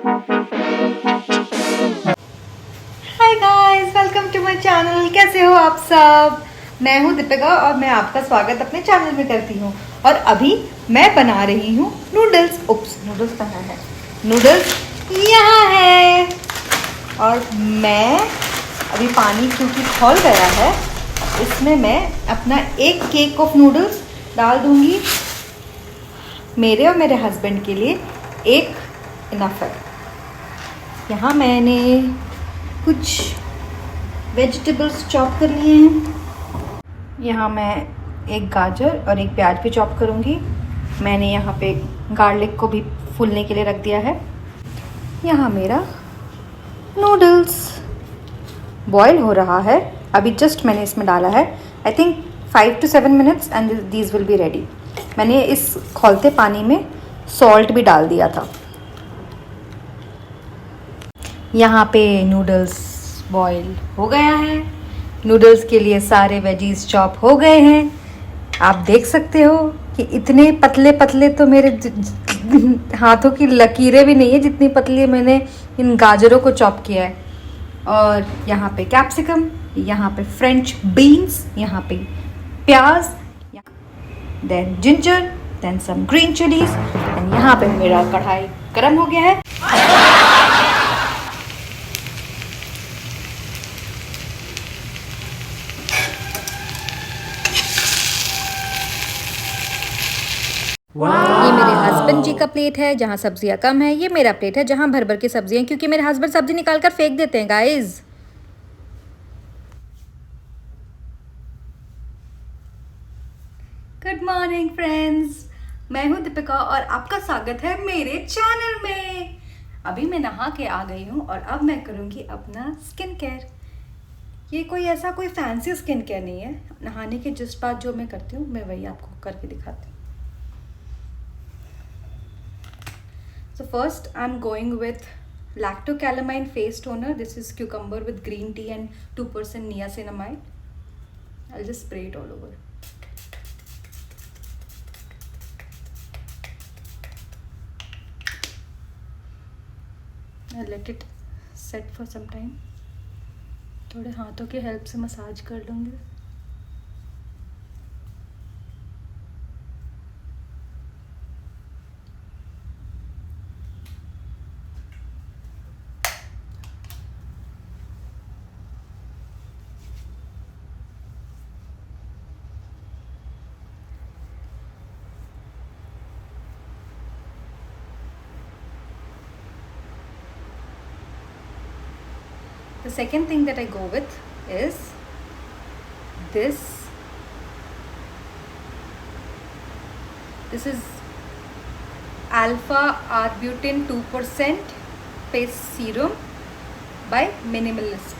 Hi guys, welcome to my channel. कैसे हो आप सब? मैं हूँ दीपिका और मैं आपका स्वागत अपने चैनल में करती हूँ। और अभी मैं बना रही हूँ नूडल्स। उप्स, नूडल्स कहाँ है? नूडल्स यहाँ है। और मैं अभी पानी क्योंकि खौल गया है, इसमें मैं अपना एक केक ऑफ नूडल्स डाल दूंगी। मेरे और मेरे हस्बैंड के लिए एक इनफ है। यहाँ मैंने कुछ वेजिटेबल्स चॉप कर लिए हैं। यहाँ मैं एक गाजर और एक प्याज भी चॉप करूँगी। मैंने यहाँ पे गार्लिक को भी फूलने के लिए रख दिया है। यहाँ मेरा नूडल्स बॉयल हो रहा है। अभी जस्ट मैंने इसमें डाला है I think 5 to 7 minutes and these will be ready. मैंने इस खौलते पानी में सॉल्ट भी डाल दिया था। यहाँ पे नूडल्स बॉईल हो गया है। नूडल्स के लिए सारे वेजीज चॉप हो गए हैं। आप देख सकते हो कि इतने पतले पतले तो मेरे हाथों की लकीरें भी नहीं है जितनी पतली मैंने इन गाजरों को चॉप किया है। और यहाँ पे कैप्सिकम, यहाँ पे फ्रेंच बीन्स, यहाँ पे प्याज, then ginger, then some green chillies. And यहाँ पे मेरा कढ़ाई गर्म हो गया है। ये मेरे हस्बैंड जी का प्लेट है जहाँ सब्जियां कम है। ये मेरा प्लेट है जहाँ भर भर के सब्जियां, क्योंकि मेरे हस्बैंड सब्जी निकाल कर फेंक देते हैं गाइज। गुड मॉर्निंग फ्रेंड्स, मैं हूँ दीपिका और आपका स्वागत है मेरे चैनल में। अभी मैं नहा के आ गई हूँ और अब मैं करूँगी अपना स्किन केयर। ये कोई ऐसा कोई फैंसी स्किन केयर नहीं है। नहाने के जस्ट बाद जो मैं करती हूँ मैं वही आपको करके दिखाती हूँ। So first I'm going with lactocalamine face toner. This is cucumber with green tea and 2% niacinamide. I'll just spray it all over. I'll let it set for some time. थोड़े हाथों के हेल्प से मसाज कर लूँगी। The second thing that I go with is this. This is Alpha Arbutin 2% face serum by Minimalist.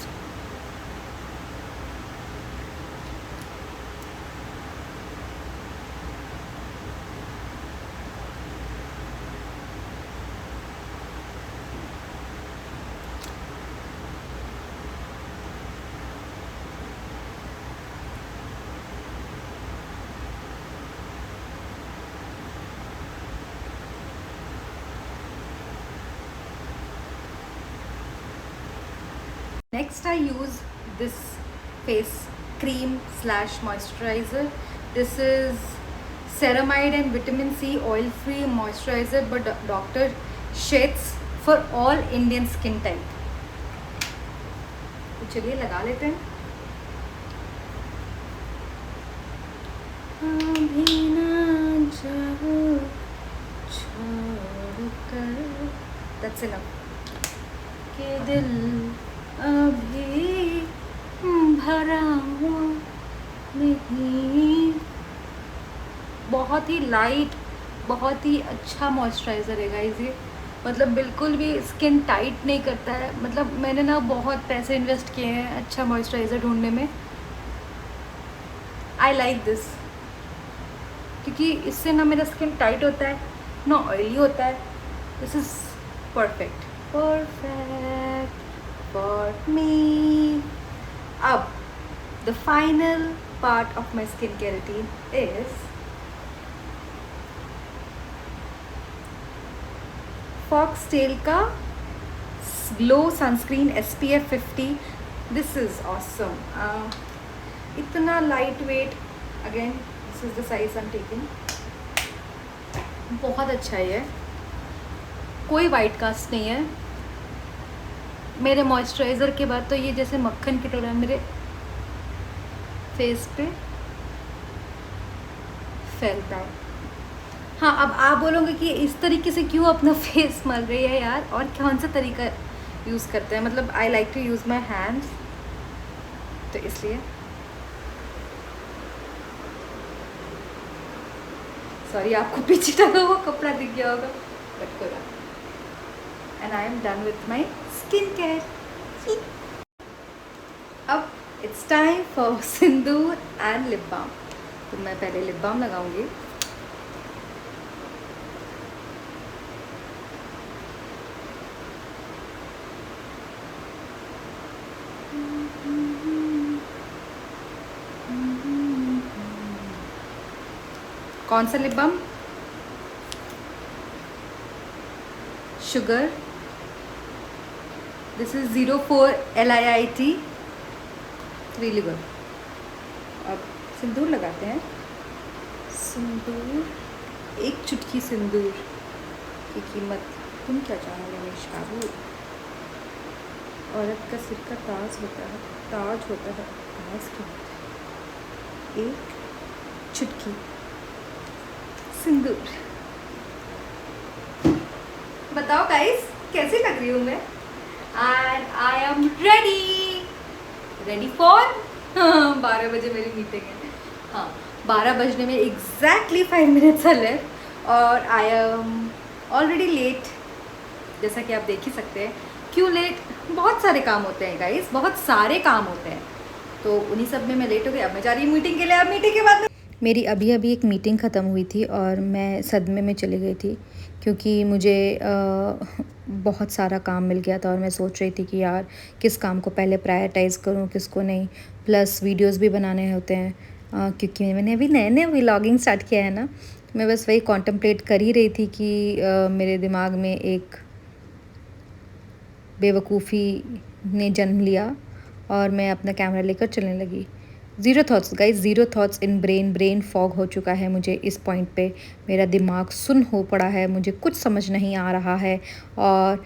Next I use this face cream slash moisturizer. This is ceramide and vitamin C oil free moisturizer by Dr. Sheth's for all Indian skin type. तो चलिए लगा लेते हैं। अभी ना जाओ छोड़ कर, that's enough। के दिल अभी भरा हुआ नहीं। बहुत ही लाइट, बहुत ही अच्छा मॉइस्चराइज़र है गाइस ये। मतलब बिल्कुल भी स्किन टाइट नहीं करता है। मतलब मैंने ना बहुत पैसे इन्वेस्ट किए हैं अच्छा मॉइस्चराइज़र ढूंढने में। आई लाइक दिस क्योंकि इससे ना मेरा स्किन टाइट होता है ना ऑयली होता है। This is perfect perfect for me. अब the final part of my skincare routine is Foxtale का glow sunscreen SPF 50. This is awesome. इतना lightweight. Again this is the size I am taking. बहुत अच्छा है ये. कोई white cast नहीं है. मेरे मॉइस्चराइज़र के बाद तो ये जैसे मक्खन की तरह मेरे फेस पे फैलता है. हाँ, अब आप बोलोगे कि इस तरीके से क्यों अपना फेस मल रही है यार, और कौन सा तरीका यूज़ करते हैं. मतलब I like to use my hands, तो इसलिए. सॉरी, आपको पीछे टंगा हुआ कपड़ा दिख गया होगा, बट कोई बात. And I am done with my skin care. अब it's time for sindoor and lip balm. तो मैं पहले लिप बाम लगाऊंगी. कौन सा lip balm? Sugar. This is 04 LIIT. Really good. अब सिंदूर लगाते हैं. सिंदूर, एक चुटकी सिंदूर की कीमत तुम क्या जानोगे मेरी शाबू. औरत का सिर का ताज होता है, ताज होता है, ताज क्या होता है. एक चुटकी सिंदूर. बताओ गाइस कैसी लग रही हूँ मैं. And I am ready for 12 बजे मेरी मीटिंग है. हाँ, 12 बजने में एग्जैक्टली 5 मिनट्स है. और आई एम ऑलरेडी लेट, जैसा कि आप देख ही सकते हैं. क्यों लेट? बहुत सारे काम होते हैं गाइस, बहुत सारे काम होते हैं, तो उन्हीं सब में मैं लेट हो गई. अब मैं जा रही हूँ मीटिंग के लिए. अब मीटिंग के बाद में मेरी अभी एक मीटिंग ख़त्म हुई थी और मैं सदमे में चली गई थी, क्योंकि मुझे बहुत सारा काम मिल गया था और मैं सोच रही थी कि यार किस काम को पहले प्रायोरिटाइज़ करूं, किसको नहीं. प्लस वीडियोस भी बनाने होते हैं, क्योंकि मैंने अभी नए व्लॉगिंग स्टार्ट किया है ना. तो मैं बस वही कॉन्टम्पलेट कर ही रही थी कि मेरे दिमाग में एक बेवकूफ़ी ने जन्म लिया और मैं अपना कैमरा लेकर चलने लगी. Zero thoughts guys, zero thoughts in brain fog हो चुका है मुझे इस पॉइंट पे. मेरा दिमाग सुन्न हो पड़ा है, मुझे कुछ समझ नहीं आ रहा है. और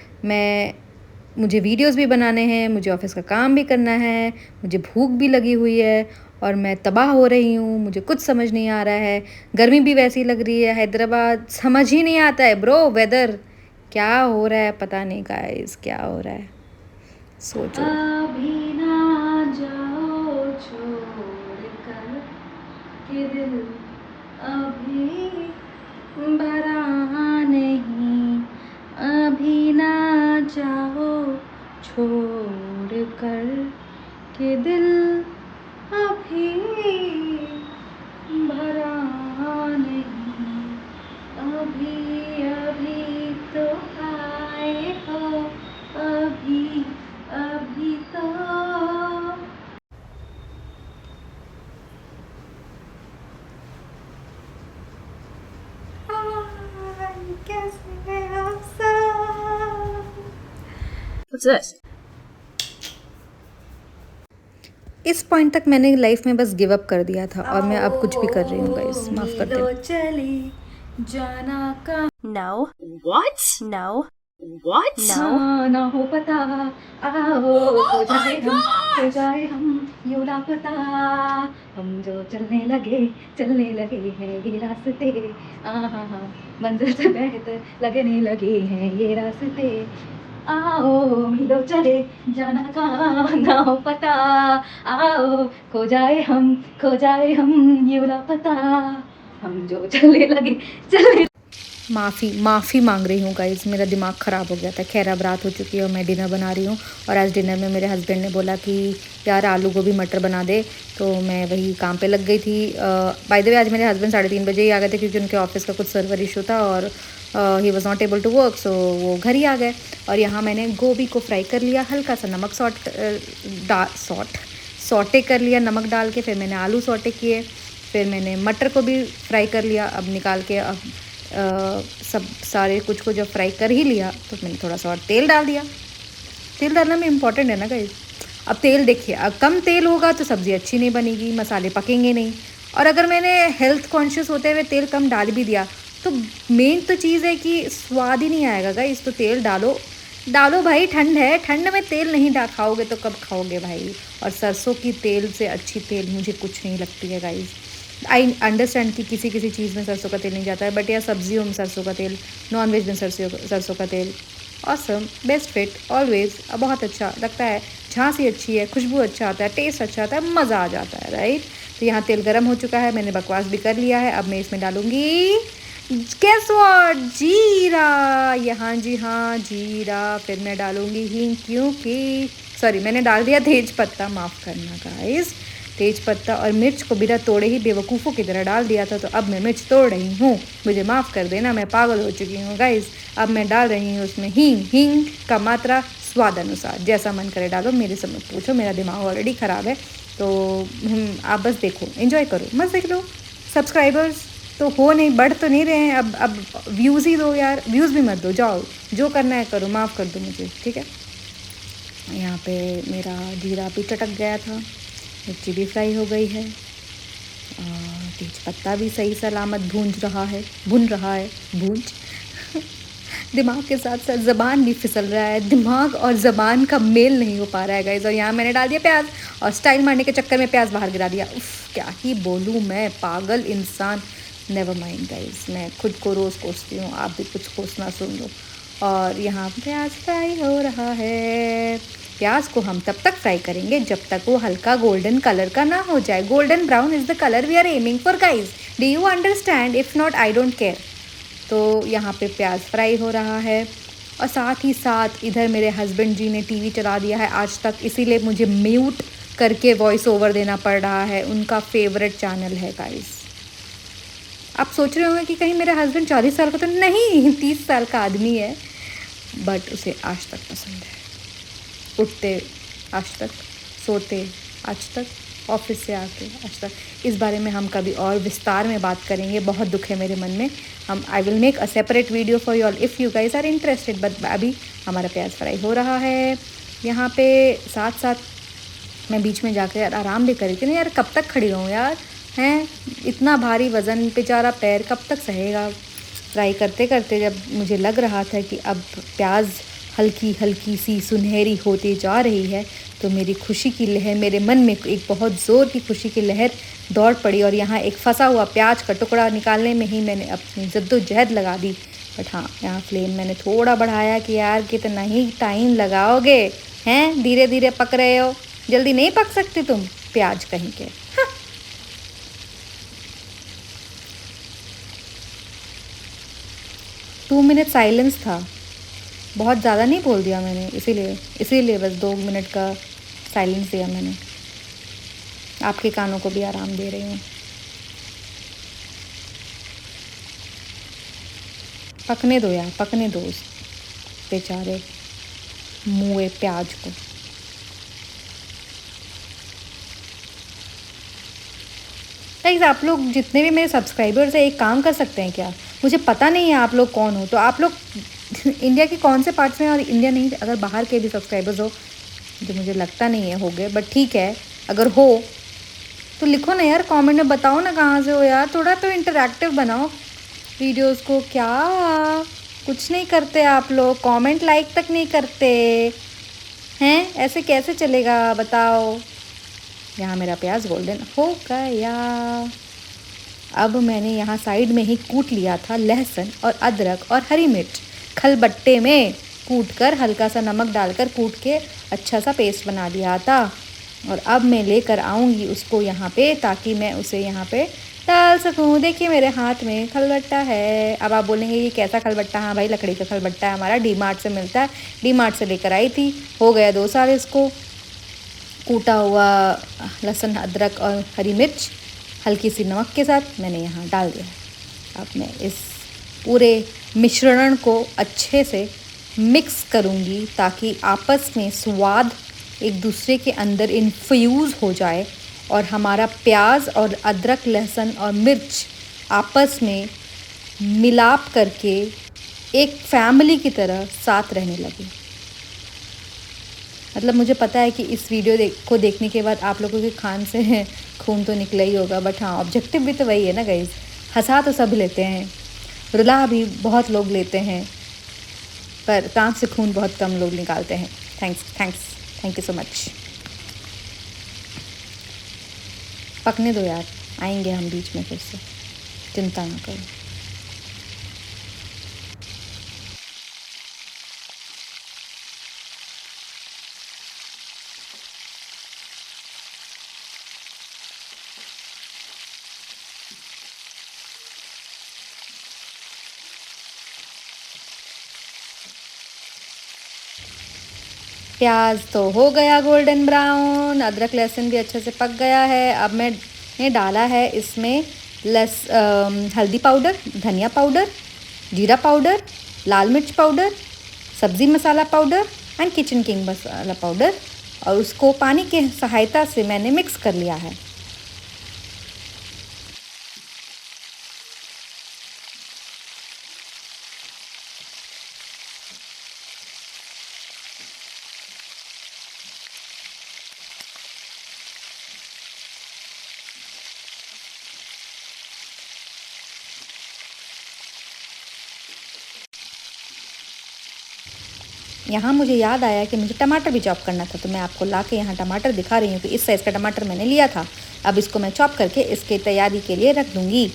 मुझे वीडियोस भी बनाने हैं, मुझे ऑफिस का काम भी करना है, मुझे भूख भी लगी हुई है और मैं तबाह हो रही हूँ. मुझे कुछ समझ नहीं आ रहा है. गर्मी भी वैसी लग रही है. हैदराबाद समझ ही नहीं आता है ब्रो. वेदर क्या हो रहा है पता नहीं गाइस, क्या हो रहा है. सोचो. अभी ना जाओ छोड़ कर के दिल अभी भरा नहीं. अभी ना जाओ छोड़ कर के दिल अभी भरा नहीं. अभी अभी तो आए हो, अभी अभी तो. कैसे हैं आप सब? What's this? इस पॉइंट तक मैंने लाइफ में बस गिव अप कर दिया था और मैं अब कुछ भी कर रही हूँ गाइस, माफ कर दो. चली जाना का. No. What? No. What? No. ना हो पता, आओ हो जाए हम यूं लापता. हम जो चलने लगे हैं ये रास्ते. मंजिल से बेहतर लगने लगे हैं ये रास्ते. आओ मिलो चले जाना कहाँ ना हो पता. आओ खो जाए हम यूं लापता. हम जो चलने माफ़ी मांग रही हूँ गाइज़, मेरा दिमाग ख़राब हो गया था. खैर अब रात हो चुकी है और मैं डिनर बना रही हूँ. और आज डिनर में मेरे हस्बैंड ने बोला कि यार आलू गोभी मटर बना दे, तो मैं वही काम पे लग गई थी. बाय द वे आज मेरे हस्बैंड 3:30 बजे ही आ गए थे, क्योंकि उनके ऑफिस का कुछ सर्वर इशू था और he was not able to work, so वो घर ही आ गए. और यहाँ मैंने गोभी को फ्राई कर लिया, हल्का सा नमक सॉटे कर लिया नमक डाल के. फिर मैंने आलू सॉटे किए, फिर मैंने मटर को भी फ्राई कर लिया. अब निकाल के सब सारे कुछ को जब फ्राई कर ही लिया तो मैंने थोड़ा सा और तेल डाल दिया. तेल डालना में इम्पॉर्टेंट है ना गाइस। अब तेल देखिए, अब कम तेल होगा तो सब्ज़ी अच्छी नहीं बनेगी, मसाले पकेंगे नहीं। और अगर मैंने हेल्थ कॉन्शियस होते हुए तेल कम डाल भी दिया तो मेन तो चीज़ है कि स्वाद ही नहीं आएगा गाइस। तो तेल डालो डालो भाई, ठंड है, ठंड में तेल नहीं खाओगे तो कब खाओगे भाई। और सरसों की तेल से अच्छी तेल मुझे कुछ नहीं लगती है गाइस। आई अंडरस्टैंड कि किसी किसी चीज़ में सरसों का तेल नहीं जाता है, बट या सब्जियों में सरसों का तेल, नॉन वेज में सरसों का तेल, ऑसम, बेस्ट फिट ऑलवेज, बहुत अच्छा लगता है। झांसी अच्छी है, खुशबू अच्छा आता है, टेस्ट अच्छा आता है, मज़ा आ जाता है, राइट। तो यहाँ तेल गर्म हो चुका है, मैंने बकवास भी कर लिया है। अब मैं इसमें डालूंगी गेस व्हाट, जीरा। यहाँ जी हाँ, जीरा। फिर मैं डालूंगी हींग, क्योंकि सॉरी मैंने डाल दिया तेज पत्ता, माफ़ करना गाइस। तेज पत्ता और मिर्च को बिना तोड़े ही बेवकूफ़ों की तरह डाल दिया था, तो अब मैं मिर्च तोड़ रही हूँ, मुझे माफ़ कर देना, मैं पागल हो चुकी हूँ गाइस। अब मैं डाल रही हूँ उसमें हींग। हींग का मात्रा स्वाद अनुसार, जैसा मन करे डालो, मेरे से मत पूछो, मेरा दिमाग ऑलरेडी ख़राब है। तो आप बस देखो, एंजॉय करो, मस्त देख लो। सब्सक्राइबर्स तो हो नहीं, बढ़ तो नहीं रहे हैं, अब व्यूज़ ही दो यार, व्यूज़ भी मत दो, जाओ जो करना है करो, माफ़ कर दो मुझे, ठीक है। यहाँ पे मेरा जीरा भी चटक गया था, मिर्ची भी फ्राई हो गई है, और तेज पत्ता भी सही सलामत भून रहा है भूंज दिमाग के साथ साथ ज़बान भी फिसल रहा है, दिमाग और ज़बान का मेल नहीं हो पा रहा है गाइस। और यहाँ मैंने डाल दिया प्याज, और स्टाइल मारने के चक्कर में प्याज बाहर गिरा दिया। उफ, क्या ही बोलूँ मैं, पागल इंसान। नेवर माइंड गाइस, मैं खुद को रोज़ कोसती हूँ, आप भी कुछ कोसना सुन लो। और यहाँ प्याज फ्राई हो रहा है। प्याज को हम तब तक फ्राई करेंगे जब तक वो हल्का गोल्डन कलर का ना हो जाए। Golden brown is the colour we are aiming for guys, do you understand? If not I don't care. तो यहाँ पे प्याज फ्राई हो रहा है, और साथ ही साथ इधर मेरे हस्बैंड जी ने टीवी चला दिया है आज तक, इसीलिए मुझे म्यूट करके वॉइस ओवर देना पड़ रहा है। उनका फेवरेट चैनल है गाइस। आप सोच रहे होंगे कि कहीं मेरा हस्बैंड 40 साल का तो नहीं, 30 साल का आदमी है, बट उसे आज तक पसंद है। उठते आज तक, सोते आज तक, ऑफिस से आके आज तक। इस बारे में हम कभी और विस्तार में बात करेंगे, बहुत दुख है मेरे मन में। हम I will make a separate video for you all if you guys are interested. But अभी हमारा प्याज फ्राई हो रहा है यहाँ पे। साथ साथ मैं बीच में जाकर यार आराम भी करी थी ना यार, कब तक खड़ी रहूँ यार, हैं इतना भारी वज़न, बेचारा पैर कब तक सहेगा। फ्राई करते करते जब मुझे लग रहा था कि अब प्याज हल्की हल्की सी सुनहरी होती जा रही है, तो मेरी खुशी की लहर, मेरे मन में एक बहुत ज़ोर की खुशी की लहर दौड़ पड़ी, और यहाँ एक फंसा हुआ प्याज का टुकड़ा निकालने में ही मैंने अपनी जद्दोजहद लगा दी। बट हाँ, यहाँ फ्लेम मैंने थोड़ा बढ़ाया कि यार कितना ही टाइम लगाओगे, हैं धीरे धीरे पक रहे हो, जल्दी नहीं पक सकते तुम प्याज कहीं के। हाँ। 2 मिनट साइलेंस था, बहुत ज़्यादा नहीं बोल दिया मैंने, इसीलिए बस 2 मिनट का साइलेंस दिया मैंने। आपके कानों को भी आराम दे रही हूँ। पकने दो यार, पकने दो उस बेचारे मुए प्याज को। गाइस, आप लोग जितने भी मेरे सब्सक्राइबर्स हैं, एक काम कर सकते हैं क्या? मुझे पता नहीं है आप लोग कौन हो, तो आप लोग इंडिया के कौन से पार्ट्स में, और इंडिया नहीं, अगर बाहर के भी सब्सक्राइबर्स हो, जो मुझे लगता नहीं है होंगे, बट ठीक है, अगर हो तो लिखो ना यार, कमेंट में बताओ ना कहाँ से हो यार, थोड़ा तो इंटरैक्टिव बनाओ वीडियोस को। क्या कुछ नहीं करते आप लोग, कमेंट लाइक तक नहीं करते हैं, ऐसे कैसे चलेगा बताओ। यहाँ मेरा प्याज गोल्डन हो गया। अब मैंने यहाँ साइड में ही कूट लिया था लहसुन और अदरक और हरी मिर्च, खलबट्टे में कूट कर, हल्का सा नमक डालकर कूट के अच्छा सा पेस्ट बना लिया था। और अब मैं लेकर आऊँगी उसको यहाँ पे, ताकि मैं उसे यहाँ पे डाल सकूँ। देखिए मेरे हाथ में खलबट्टा है। अब आप बोलेंगे ये कैसा खलबट्टा? हाँ भाई, लकड़ी का खलबट्टा है हमारा, डी मार्ट से मिलता है, डी मार्ट से लेकर आई थी, हो गया 2 साल इसको। कूटा हुआ लहसुन, अदरक और हरी मिर्च हल्की सी नमक के साथ मैंने यहाँ डाल दिया। अब मैं इस पूरे मिश्रण को अच्छे से मिक्स करूँगी, ताकि आपस में स्वाद एक दूसरे के अंदर इन्फ्यूज़ हो जाए, और हमारा प्याज और अदरक, लहसुन और मिर्च आपस में मिलाप करके एक फैमिली की तरह साथ रहने लगे। मतलब मुझे पता है कि इस वीडियो को देखने के बाद आप लोगों के कान से खून तो निकला ही होगा, बट हाँ ऑब्जेक्टिव भी तो वही है ना गाइज। हंसा तो सब लेते हैं, रुला भी बहुत लोग लेते हैं, पर कान से खून बहुत कम लोग निकालते हैं। Thank you so much. पकने दो यार, आएंगे हम बीच में फिर से, चिंता ना करो। प्याज तो हो गया गोल्डन ब्राउन, अदरक लहसुन भी अच्छे से पक गया है। अब मैंने डाला है इसमें हल्दी पाउडर, धनिया पाउडर, जीरा पाउडर, लाल मिर्च पाउडर, सब्ज़ी मसाला powder and Kitchen King masala powder, और उसको पानी के सहायता से मैंने मिक्स कर लिया है। यहाँ मुझे याद आया कि मुझे टमाटर भी चॉप करना था, तो मैं आपको ला के यहाँ टमाटर दिखा रही हूँ कि इस साइज़ का टमाटर मैंने लिया था। अब इसको मैं चॉप करके इसके तैयारी के लिए रख दूँगी।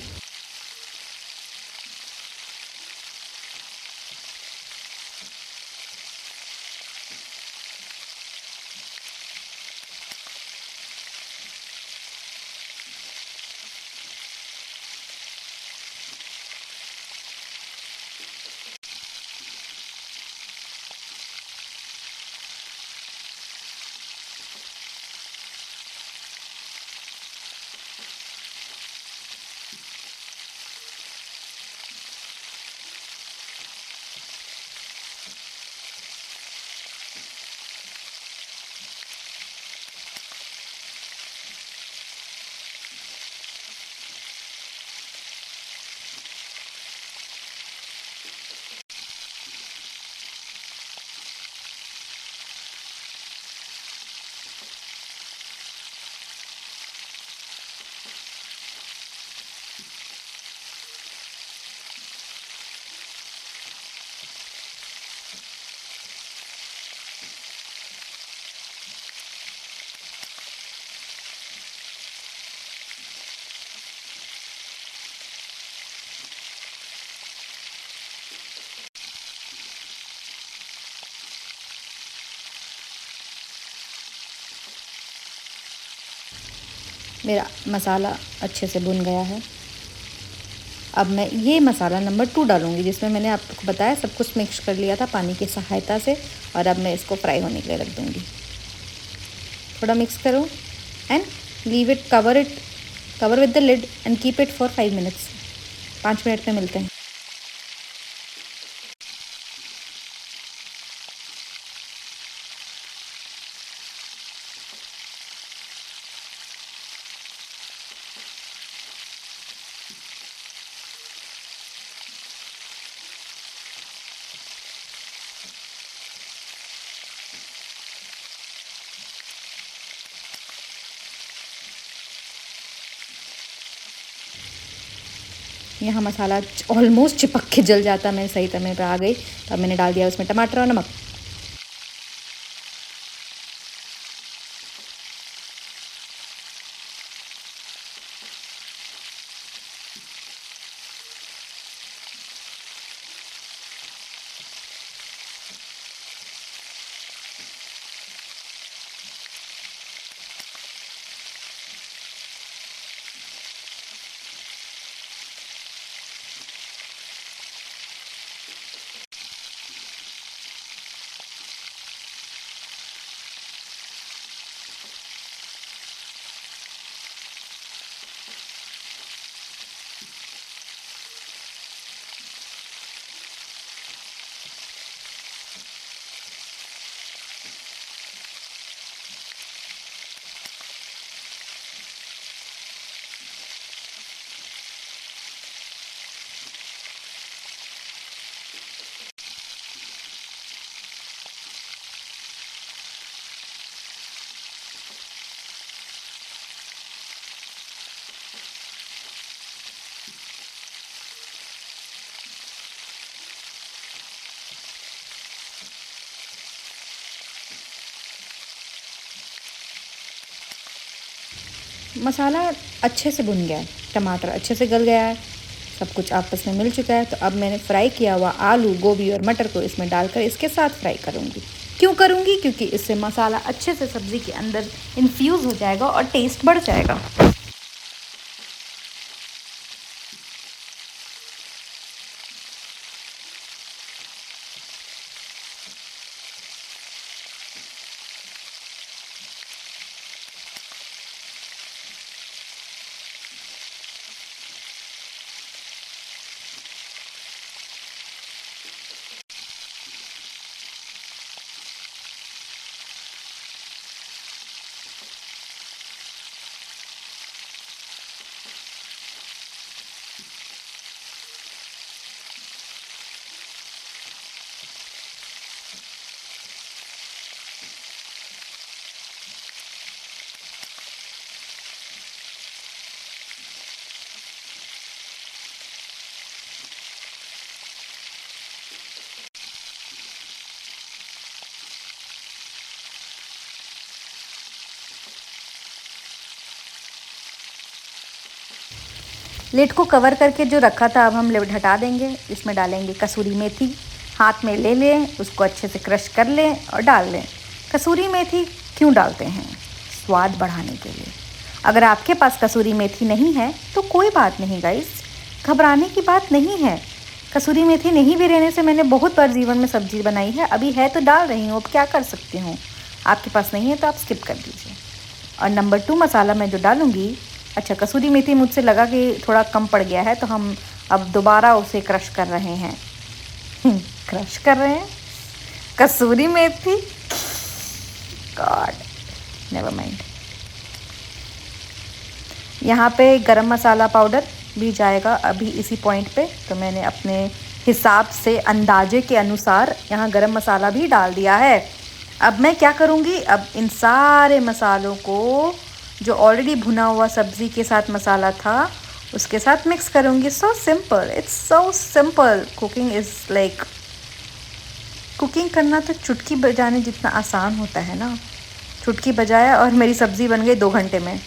मेरा मसाला अच्छे से भुन गया है। अब मैं ये मसाला नंबर 2 डालूँगी, जिसमें मैंने आपको बताया सब कुछ मिक्स कर लिया था पानी की सहायता से, और अब मैं इसको फ्राई होने के लिए रख दूँगी। थोड़ा मिक्स करो and leave it, cover with the lid and keep it for 5 minutes. 5 minute में मिलते हैं। यहाँ मसाला ऑलमोस्ट चिपक के जल जाता, मैं सही समय पर आ गई। तो अब मैंने डाल दिया उसमें टमाटर और नमक। मसाला अच्छे से भुन गया है, टमाटर अच्छे से गल गया है, सब कुछ आपस में मिल चुका है। तो अब मैंने फ्राई किया हुआ आलू, गोभी और मटर को इसमें डालकर इसके साथ फ्राई करूँगी। क्यों करूँगी? क्योंकि इससे मसाला अच्छे से सब्ज़ी के अंदर इन्फ्यूज़ हो जाएगा और टेस्ट बढ़ जाएगा। लिड को कवर करके जो रखा था अब हम लिड हटा देंगे। इसमें डालेंगे कसूरी मेथी, हाथ में ले लें, उसको अच्छे से क्रश कर लें और डाल लें। कसूरी मेथी क्यों डालते हैं? स्वाद बढ़ाने के लिए। अगर आपके पास कसूरी मेथी नहीं है तो कोई बात नहीं गाइस, घबराने की बात नहीं है। कसूरी मेथी नहीं भी रहने से मैंने बहुत बार जीवन में सब्जी बनाई है, अभी है तो डाल रही हूँ, अब क्या कर सकती हूँ। आपके पास नहीं है तो आप स्किप कर दीजिए। और नंबर 2 मसाला मैं जो डालूँगी, अच्छा कसूरी मेथी मुझसे लगा कि थोड़ा कम पड़ गया है तो हम अब दोबारा उसे क्रश कर रहे हैं। क्रश कर रहे हैं कसूरी मेथी, गॉड नेवर माइंड। यहाँ पे गरम मसाला पाउडर भी जाएगा अभी इसी पॉइंट पे। तो मैंने अपने हिसाब से अंदाजे के अनुसार यहाँ गरम मसाला भी डाल दिया है। अब मैं क्या करूँगी, अब इन सारे मसालों को जो ऑलरेडी भुना हुआ सब्ज़ी के साथ मसाला था उसके साथ मिक्स करूँगी। So simple, it's so simple. Cooking is like, cooking करना तो चुटकी बजाने जितना आसान होता है ना। चुटकी बजाया और मेरी सब्ज़ी बन गई 2 घंटे में।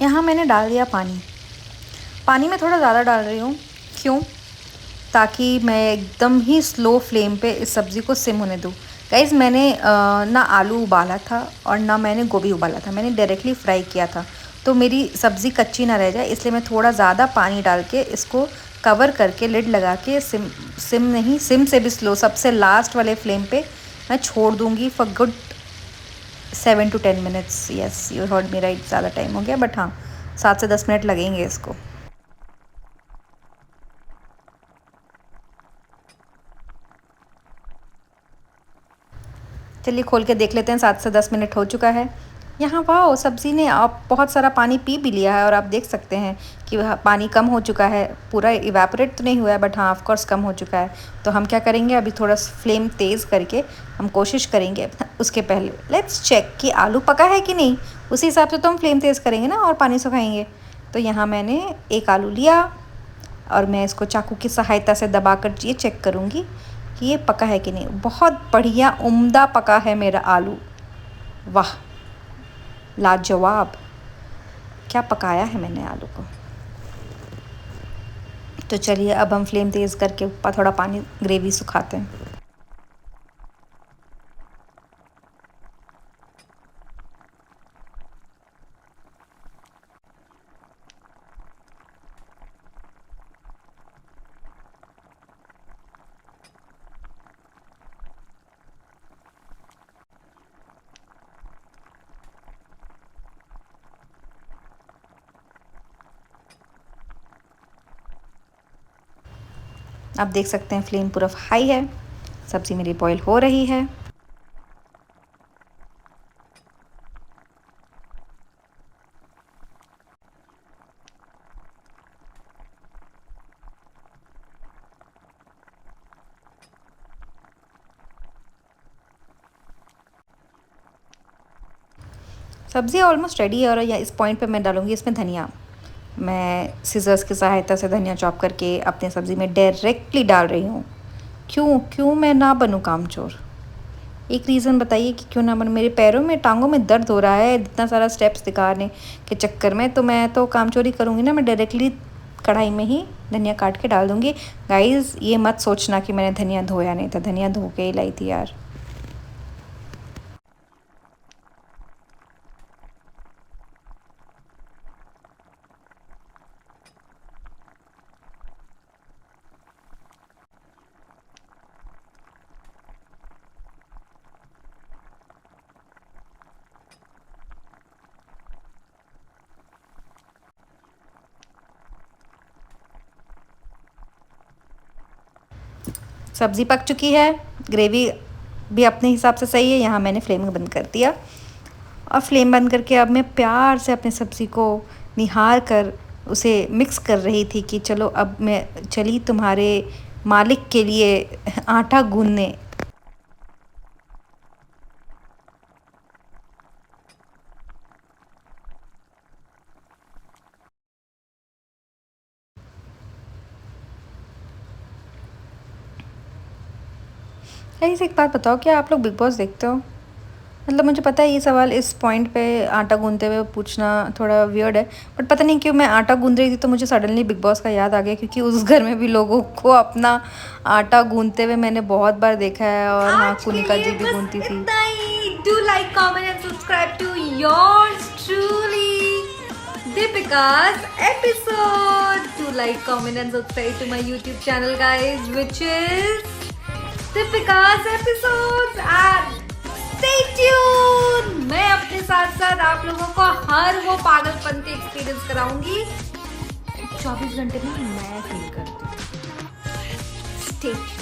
यहाँ मैंने डाल दिया पानी। पानी मैं थोड़ा ज़्यादा डाल रही हूँ, क्यों? ताकि मैं एकदम ही स्लो फ्लेम पे इस सब्ज़ी को सिम होने दूँ। गाइज़ मैंने ना आलू उबाला था और ना मैंने गोभी उबाला था, मैंने डायरेक्टली फ्राई किया था। तो मेरी सब्ज़ी कच्ची ना रह जाए इसलिए मैं थोड़ा ज़्यादा पानी डाल के इसको कवर करके लिड लगा के सिम से भी स्लो, सबसे लास्ट वाले फ्लेम पे मैं छोड़ दूँगी for good 7 to 10 minutes. Yes, you heard me right, ज़्यादा टाइम हो गया, बट हाँ 7 से 10 मिनट लगेंगे इसको। चलिए खोल के देख लेते हैं, 7 से 10 मिनट हो चुका है। यहाँ वाह, सब्ज़ी ने आप बहुत सारा पानी पी भी लिया है और आप देख सकते हैं कि वह पानी कम हो चुका है, पूरा इवेपोरेट तो नहीं हुआ है बट हाँ ऑफ कोर्स कम हो चुका है। तो हम क्या करेंगे, अभी थोड़ा फ्लेम तेज़ करके हम कोशिश करेंगे उसके पहले लेट्स चेक कि आलू पका है कि नहीं, उसी हिसाब से तो हम फ्लेम तेज़ करेंगे ना और पानी सुखाएंगे। तो यहाँ मैंने एक आलू लिया और मैं इसको चाकू की सहायता से दबा कर ये चेक करूँगी कि ये पका है कि नहीं। बहुत बढ़िया उम्दा पका है मेरा आलू, वाह लाजवाब, क्या पकाया है मैंने आलू को। तो चलिए अब हम फ्लेम तेज़ करके ऊपर थोड़ा पानी ग्रेवी सुखाते हैं। आप देख सकते हैं फ्लेम पूरा हाई है, सब्ज़ी मेरी बॉईल हो रही है। सब्ज़ी ऑलमोस्ट रेडी है और इस पॉइंट पे मैं डालूँगी इसमें धनिया। मैं सिज़र्स की सहायता से धनिया चॉप करके अपने सब्ज़ी में डायरेक्टली डाल रही हूँ। क्यों मैं ना बनूँ कामचोर? एक रीज़न बताइए कि क्यों ना बनूँ? मेरे पैरों में, टांगों में दर्द हो रहा है इतना सारा स्टेप्स दिखाने के चक्कर में, तो मैं तो कामचोरी करूँगी ना, मैं डायरेक्टली कढ़ाई में ही धनिया काट के डाल दूँगी। गाइज़ ये मत सोचना कि मैंने धनिया धोया नहीं था, धनिया धो के ही लाई थी यार। सब्ज़ी पक चुकी है, ग्रेवी भी अपने हिसाब से सही है। यहाँ मैंने फ्लेम बंद कर दिया और फ्लेम बंद करके अब मैं प्यार से अपनी सब्ज़ी को निहार कर उसे मिक्स कर रही थी कि चलो अब मैं चली तुम्हारे मालिक के लिए आटा गूंदने। गाइस एक बात बताओ, क्या आप लोग बिग बॉस देखते हो? मतलब मुझे पता है ये सवाल इस पॉइंट पे आटा गूंदते हुए पूछना थोड़ा वियर्ड है, बट पता नहीं क्यों मैं आटा गूंद रही थी तो मुझे सडनली बिग बॉस का याद आ गया, क्योंकि उस घर में भी लोगों को अपना आटा गूंदते हुए मैंने बहुत बार देखा है। और हाँ, कुनिका जी भी गूंदती थी। Do like, comment and subscribe to yours truly, Deepika's episode. Do like, comment and subscribe to my YouTube channel guys, which is Deepika's episodes, and stay tuned. मैं अपने साथ साथ आप लोगों को हर वो पागलपन के एक्सपीरियंस कराऊंगी 24 घंटे में मैं फील करती हूँ। Stay tuned.